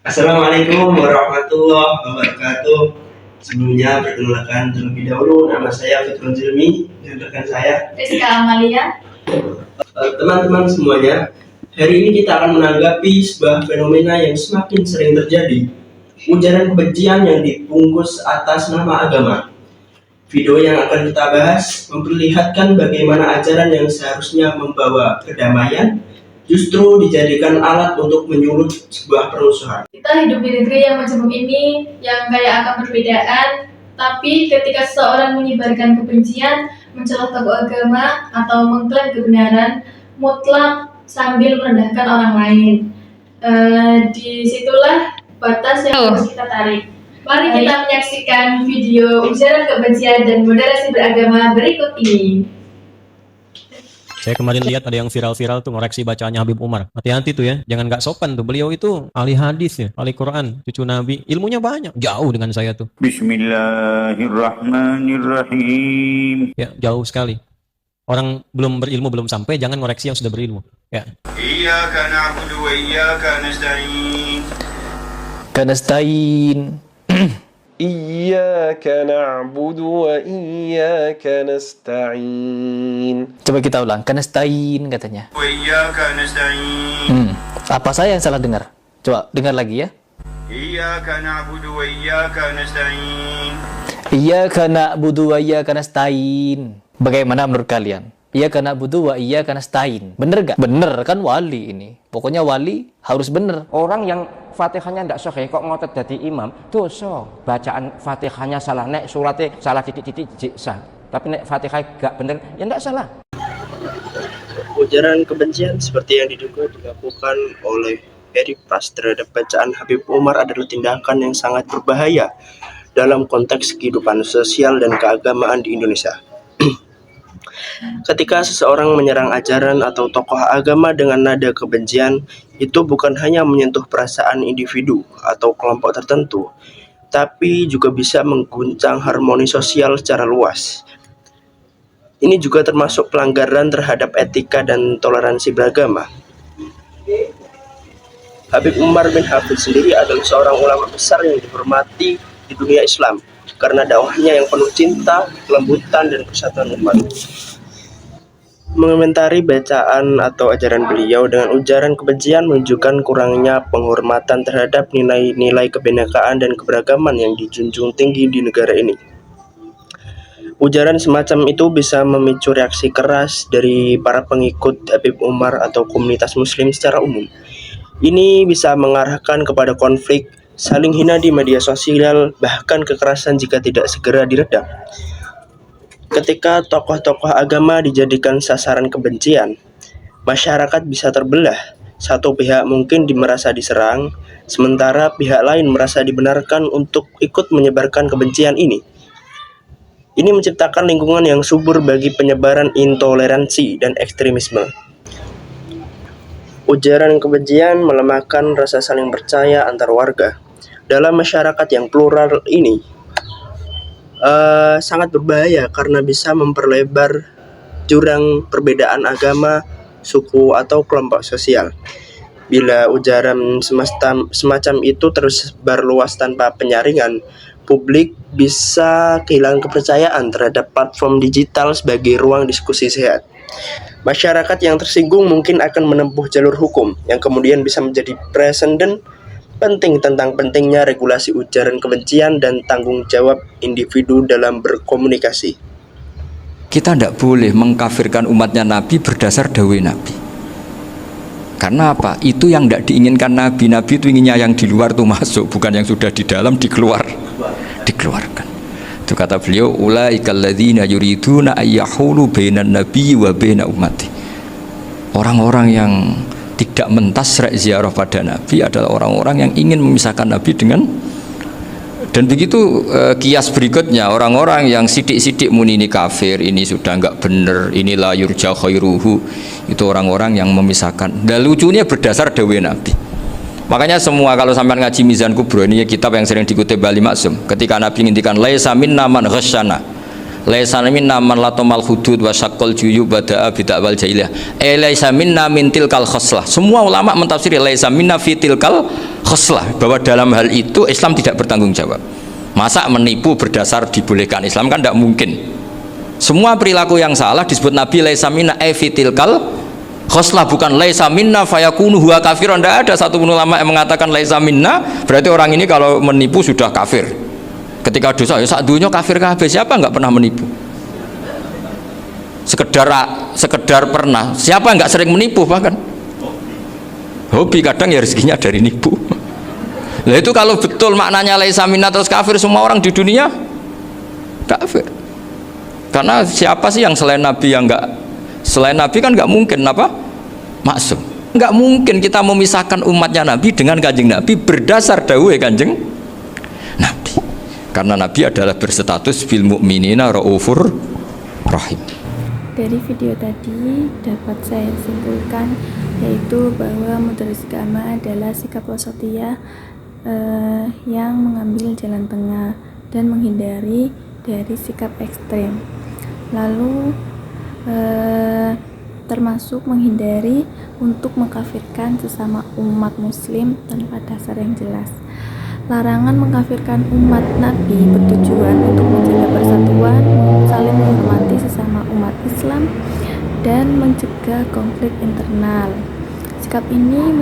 Assalamualaikum warahmatullahi wabarakatuh. Sebelumnya perkenalkan terlebih dahulu, nama saya Fitrul Zilmi dan rekan saya Rizka Amalia. Teman-teman semuanya, hari ini kita akan menanggapi sebuah fenomena yang semakin sering terjadi, ujaran kebencian yang dibungkus atas nama agama. Video yang akan kita bahas memperlihatkan bagaimana ajaran yang seharusnya membawa kedamaian justru dijadikan alat untuk menyulut sebuah perusuhan. Kita hidup di negeri yang majemuk ini, yang kaya akan perbedaan, tapi ketika seseorang menyebarkan kebencian, mencela tokoh agama, atau mengklaim kebenaran mutlak sambil merendahkan orang lain, disitulah batas yang harus kita tarik. Mari kita menyaksikan video ujaran kebencian dan moderasi beragama berikut ini. Saya kemarin lihat ada yang viral-viral tuh ngoreksi bacaannya Habib Umar. Hati-hati tuh ya, jangan nggak sopan tuh. Beliau itu ahli hadis ya, ahli Quran, cucu Nabi. Ilmunya banyak, jauh dengan saya tuh. Bismillahirrahmanirrahim. Ya, jauh sekali. Orang belum berilmu, belum sampai, jangan ngoreksi yang sudah berilmu. Ya. Iyyaka na'budu wa iyyaka nasta'in. Kanastain. Iyyaka na'budu wa iyyaka nasta'in. Coba kita ulang. Kanastain katanya. Wa iyyaka nasta'in. Apa saya yang salah dengar? Coba dengar lagi ya. Iyyaka na'budu wa iyyaka nasta'in. Iyyaka na'budu wa iyyaka nasta'in. Bagaimana menurut kalian? Iyyaka na'budu wa iyyaka nasta'in. Bener gak? Bener kan wali ini. Pokoknya wali harus bener. Orang yang Fatihahnya tidak sahih kok ngotot jadi imam, dosa. Bacaan Fatihahnya salah, nek suratnya salah titik-titik sah. Tapi nek Fatihah gak bener, ya tidak salah. Ujaran kebencian seperti yang diduga dilakukan oleh Eric Pras terhadap bacaan Habib Umar adalah tindakan yang sangat berbahaya dalam konteks kehidupan sosial dan keagamaan di Indonesia. Ketika seseorang menyerang ajaran atau tokoh agama dengan nada kebencian, itu bukan hanya menyentuh perasaan individu atau kelompok tertentu, tapi juga bisa mengguncang harmoni sosial secara luas. Ini juga termasuk pelanggaran terhadap etika dan toleransi beragama. Habib Umar bin Hafiz sendiri adalah seorang ulama besar yang dihormati di dunia Islam karena dakwahnya yang penuh cinta, kelembutan, dan persatuan umat. Mengomentari bacaan atau ajaran beliau dengan ujaran kebencian menunjukkan kurangnya penghormatan terhadap nilai-nilai kebinekaan dan keberagaman yang dijunjung tinggi di negara ini. Ujaran semacam itu bisa memicu reaksi keras dari para pengikut Habib Umar atau komunitas muslim secara umum. Ini bisa mengarahkan kepada konflik, saling hina di media sosial, bahkan kekerasan jika tidak segera diredam. Ketika tokoh-tokoh agama dijadikan sasaran kebencian, masyarakat bisa terbelah. Satu pihak mungkin merasa diserang, sementara pihak lain merasa dibenarkan untuk ikut menyebarkan kebencian ini. Ini menciptakan lingkungan yang subur bagi penyebaran intoleransi dan ekstremisme. Ujaran kebencian melemahkan rasa saling percaya antar warga. Dalam masyarakat yang plural ini, sangat berbahaya karena bisa memperlebar jurang perbedaan agama, suku, atau kelompok sosial. Bila ujaran semacam itu tersebar luas tanpa penyaringan, publik bisa kehilangan kepercayaan terhadap platform digital sebagai ruang diskusi sehat. Masyarakat yang tersinggung mungkin akan menempuh jalur hukum yang kemudian bisa menjadi preseden penting tentang pentingnya regulasi ujaran kebencian dan tanggung jawab individu dalam berkomunikasi. Kita tidak boleh mengkafirkan umatnya Nabi berdasar dawai Nabi. Karena apa? Itu yang tidak diinginkan Nabi. Nabi itu inginnya yang di luar itu masuk, bukan yang sudah di dalam dikeluarkan. Itu kata beliau, ulaikal ladzina yuriduna ayyahulu bainan nabi wa baina ummati. Orang-orang yang tidak mentasrek ziarah pada Nabi adalah orang-orang yang ingin memisahkan Nabi dengan, dan begitu kias berikutnya, orang-orang yang sidik-sidik muni ini kafir, ini sudah enggak benar, ini la yurja khairuhu, itu orang-orang yang memisahkan. Dan lucunya berdasar dawai Nabi. Makanya semua kalau sampai ngaji Mizan Kubro, ini kitab yang sering dikutip Bali Maksum, ketika Nabi ngintikan laisa minna man ghasyana, Laisa minna man latamal hudud wa syaqqal juyub wa da'a bid'awal jahiliyah. Laisa minna min tilkal khoslah. Semua ulama mentafsiri laisa minna fi tilkal khoslah, bahwa dalam hal itu Islam tidak bertanggung jawab. Masa menipu berdasar dibolehkan Islam, kan tidak mungkin. Semua perilaku yang salah disebut Nabi laisa minna fi tilkal khoslah, bukan laisa minna fayakunu huwa kafirun. Tidak ada satu ulama yang mengatakan laisa minna berarti orang ini kalau menipu sudah kafir. Ketika dosa ya sak dunya kafir kabeh. Siapa nggak pernah menipu? Sekedar pernah. Siapa nggak sering menipu? Bahkan hobi kadang ya rezekinya dari nipu. Nah itu kalau betul maknanya laisa minna terus kafir, semua orang di dunia kafir. Karena siapa sih yang selain Nabi yang nggak, selain Nabi kan nggak mungkin apa maksum. Nggak mungkin kita memisahkan umatnya Nabi dengan kanjeng Nabi berdasar dawuh kanjeng Nabi. Karena Nabi adalah berstatus bil mu'minina raufur rahim. Dari video tadi dapat saya simpulkan yaitu bahwa mudaris agama adalah sikap wasatiyah yang mengambil jalan tengah dan menghindari dari sikap ekstrem. Lalu termasuk menghindari untuk mengkafirkan sesama umat muslim tanpa dasar yang jelas. Larangan mengkafirkan umat Nabi bertujuan untuk menjaga persatuan, saling menghormati sesama umat Islam, dan mencegah konflik internal. Sikap ini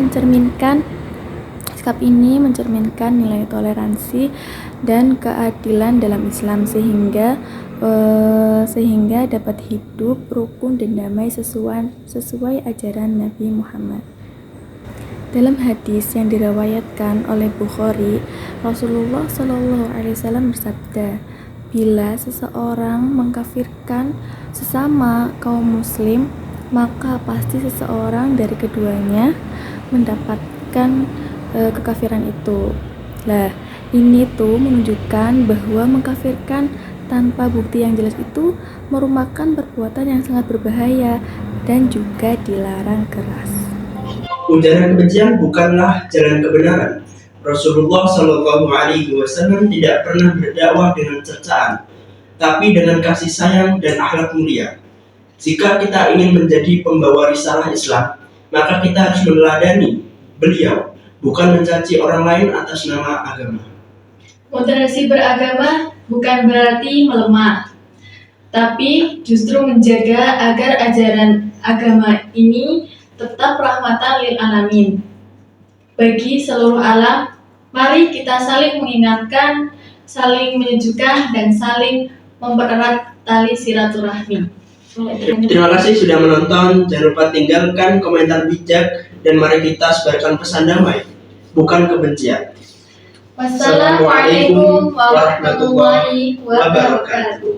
mencerminkan nilai toleransi dan keadilan dalam Islam sehingga dapat hidup rukun dan damai sesuai ajaran Nabi Muhammad. Dalam hadis yang dirawayatkan oleh Bukhari, Rasulullah SAW bersabda, bila seseorang mengkafirkan sesama kaum muslim, maka pasti seseorang dari keduanya mendapatkan kekafiran itu. Lah, ini tuh menunjukkan bahwa mengkafirkan tanpa bukti yang jelas itu merupakan perbuatan yang sangat berbahaya dan juga dilarang keras. Ujaran kebencian bukanlah jalan kebenaran. Rasulullah SAW tidak pernah berdakwah dengan cercaan, tapi dengan kasih sayang dan akhlak mulia. Jika kita ingin menjadi pembawa risalah Islam, maka kita harus meneladani beliau, bukan mencaci orang lain atas nama agama. Moderasi beragama bukan berarti melemah, tapi justru menjaga agar ajaran agama ini tetap rahmatan lil alamin bagi seluruh alam. Mari kita saling mengingatkan, saling menyejukkan, dan saling mempererat tali silaturahmi. Terima kasih sudah menonton. Jangan lupa tinggalkan komentar bijak dan mari kita sebarkan pesan damai, bukan kebencian. Wassalamualaikum warahmatullahi wabarakatuh.